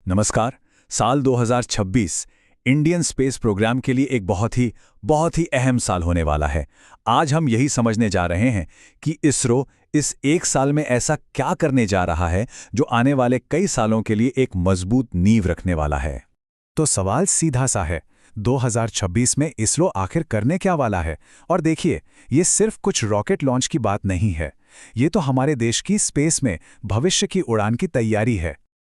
नमस्कार। साल 2026 Indian space programme के लिए एक बहुत ही अहम साल होने वाला है। आज हम यही समझने जा रहे हैं कि इसरो इस एक साल में ऐसा क्या करने जा रहा है जो आने वाले कई सालों के लिए एक मजबूत नींव रखने वाला है। तो सवाल सीधा सा है, 2026 में इसरो आखिर करने क्या वाला है? और देखिए, ये सिर्फ कुछ रॉकेट लॉन्च की बात नहीं है, ये तो हमारे देश की स्पेस में भविष्य की उड़ान की तैयारी है।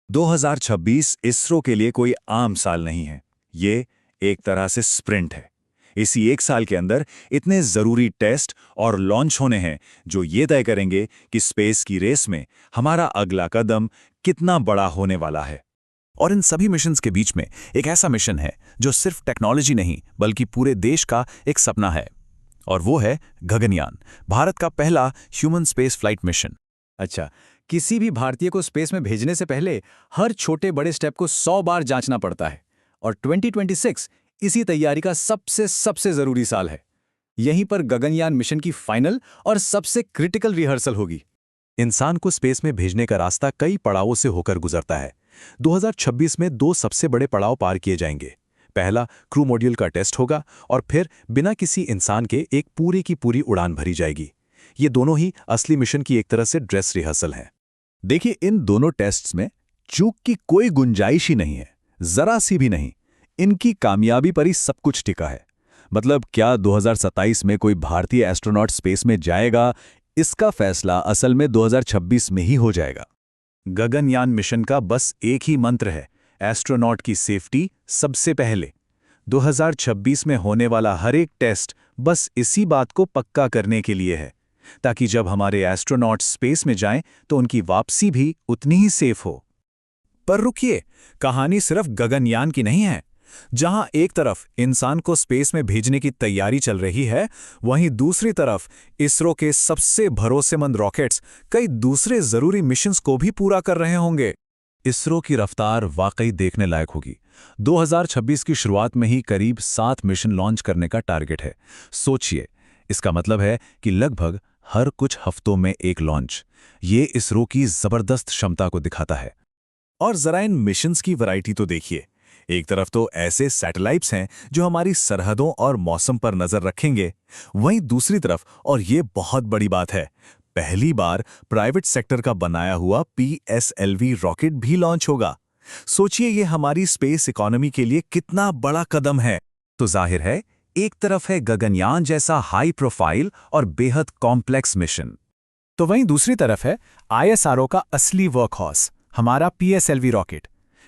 2026 इसरो के लिए कोई आम साल नहीं है, ये एक तरह से स्प्रिंट है। इसी एक साल के अंदर इतने जरूरी टेस्ट और लॉन्च होने हैं जो ये तय करेंगे कि स्पेस की रेस में हमारा अगला कदम कितना बड़ा होने वाला है। और इन सभी मिशंस के बीच में एक ऐसा मिशन है जो सिर्फ टेक्नोलॉजी नहीं बल्कि पूरे देश का एक सपना है, और वो है गगनयान, भारत का पहला ह्यूमन स्पेस फ्लाइट मिशन। अच्छा, किसी भी भारतीय को स्पेस में भेजने से पहले हर छोटे बड़े स्टेप को 100 बार जांचना पड़ता है, और 2026 इसी तैयारी का सबसे जरूरी साल है। यहीं पर गगनयान मिशन की फाइनल और सबसे क्रिटिकल रिहर्सल होगी। इंसान को स्पेस में भेजने का रास्ता कई पड़ावों से होकर गुजरता है। 2026 में दो सबसे बड़े पड़ाव पार किए जाएंगे। पहला क्रू मॉड्यूल का टेस्ट होगा और फिर बिना किसी इंसान के एक पूरी की पूरी उड़ान भरी जाएगी। ये दोनों ही असली मिशन की एक तरह से ड्रेस रिहर्सल हैं। देखिए, इन दोनों टेस्ट्स में चूक की कोई गुंजाइश ही नहीं है, जरा सी भी नहीं। इनकी कामयाबी पर ही सब कुछ टिका है। मतलब क्या 2027 में कोई भारतीय एस्ट्रोनॉट स्पेस में जाएगा, इसका फैसला असल में 2026 में ही हो जाएगा। गगनयान मिशन का बस एक ही मंत्र है, एस्ट्रोनॉट की सेफ्टी सबसे पहले। 2026 में होने वाला हर एक टेस्ट बस इसी बात को पक्का करने के लिए है, ताकि जब हमारे एस्ट्रोनॉट स्पेस में जाएं तो उनकी वापसी भी उतनी ही सेफ हो। पर रुकिए, कहानी सिर्फ गगनयान की नहीं है। जहां एक तरफ इंसान को स्पेस में भेजने की तैयारी चल रही है, वहीं दूसरी तरफ इसरो के सबसे भरोसेमंद रॉकेट्स कई दूसरे जरूरी मिशंस को भी पूरा कर रहे होंगे। इसरो की रफ्तार वाकई देखने लायक होगी। 2026 की शुरुआत में ही करीब 7 मिशन लॉन्च करने का टारगेट है। सोचिए, इसका मतलब है कि लगभग हर कुछ हफ्तों में एक लॉन्च। ये इसरो की जबरदस्त क्षमता को दिखाता है। और जरा इन मिशंस की वैरायटी तो देखिए। एक तरफ तो ऐसे सैटेलाइट्स हैं जो हमारी सरहदों और मौसम पर नजर रखेंगे, वहीं दूसरी तरफ, और ये बहुत बड़ी बात है, पहली बार प्राइवेट सेक्टर का बनाया हुआ PSLV रॉकेट भी लॉन्च होगा। सोचिए, ये हमारी स्पेस इकोनॉमी के लिए कितना बड़ा कदम है। तो जाहिर है, एक तरफ है गगनयान जैसा हाई प्रोफाइल और बेहद कॉम्प्लेक्स मिशन, तो वहीं दूसरी तरफ है ISRO का असली वर्कहॉर्स, हमारा PSLV रॉकेट।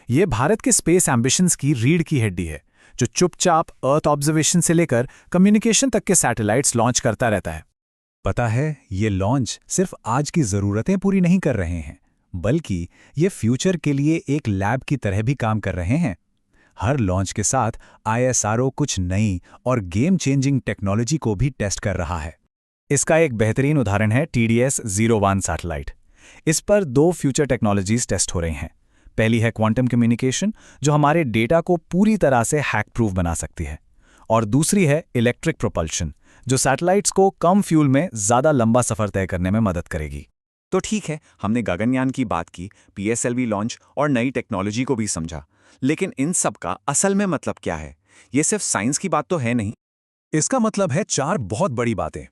ये भारत के स्पेस एम्बिशंस की रीढ़ की हड्डी है, जो चुपचाप अर्थ ऑब्जर्वेशन से लेकर कम्युनिकेशन तक के सैटेलाइट्स लॉन्च करता रहता है। पता है, ये लॉन्च सिर्फ आज की जरूरतें पूरी नहीं कर रहे हैं, बल्कि ये फ्यूचर के लिए एक लैब की तरह भी काम कर रहे हैं। हर लॉन्च के साथ ISRO कुछ नई और गेम चेंजिंग टेक्नोलॉजी को भी टेस्ट कर रहा है। इसका एक बेहतरीन उदाहरण है TDS-01 सैटेलाइट। इस पर 2 फ्यूचर टेक्नोलॉजीज टेस्ट हो रही हैं। पहली है क्वांटम कम्युनिकेशन, जो हमारे डेटा को पूरी तरह से हैक प्रूफ बना सकती है, और दूसरी है इलेक्ट्रिक प्रोपल्शन, जो सैटेलाइट्स को कम फ्यूल में ज़्यादा लंबा सफ़र तय करने में मदद करेगी। तो ठीक है, हमने गगनयान की बात की, PSLV लॉन्च और नई टेक्नोलॉजी को भी समझा, लेकिन इन सब का असल में मतलब क्या है? ये सिर्फ साइंस की बात तो है नहीं। इसका मतलब है 4 बहुत बड़ी बातें।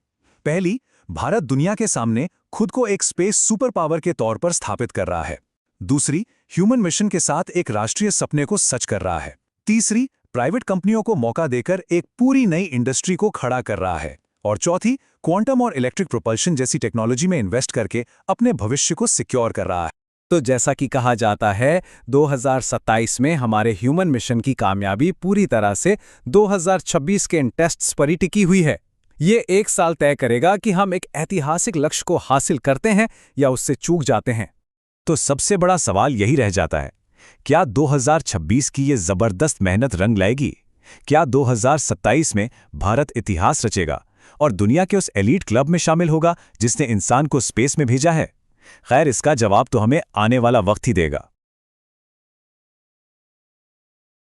पहली, भारत दुनिया के सामने खुद को एक स्पेस सुपर पावर के तौर पर स्थापित कर रहा है। दूसरी, ह्यूमन मिशन के साथ एक राष्ट्रीय सपने को सच कर रहा है। तीसरी, प्राइवेट कंपनियों को मौका देकर एक पूरी नई इंडस्ट्री को खड़ा कर रहा है। और चौथी, क्वांटम और इलेक्ट्रिक प्रोपल्शन जैसी टेक्नोलॉजी में इन्वेस्ट करके अपने भविष्य को सिक्योर कर रहा है। तो जैसा कि कहा जाता है, 2027 में हमारे ह्यूमन मिशन की कामयाबी पूरी तरह से 2026 के इन टेस्ट्स पर ही टिकी हुई है। ये एक साल तय करेगा कि हम एक ऐतिहासिक लक्ष्य को हासिल करते हैं या उससे चूक जाते हैं। तो सबसे बड़ा सवाल यही रह जाता है, क्या 2026 की ये जबरदस्त मेहनत रंग लाएगी? क्या 2027 में भारत इतिहास रचेगा और दुनिया के उस एलीट क्लब में शामिल होगा जिसने इंसान को स्पेस में भेजा है? खैर, इसका जवाब तो हमें आने वाला वक्त ही देगा।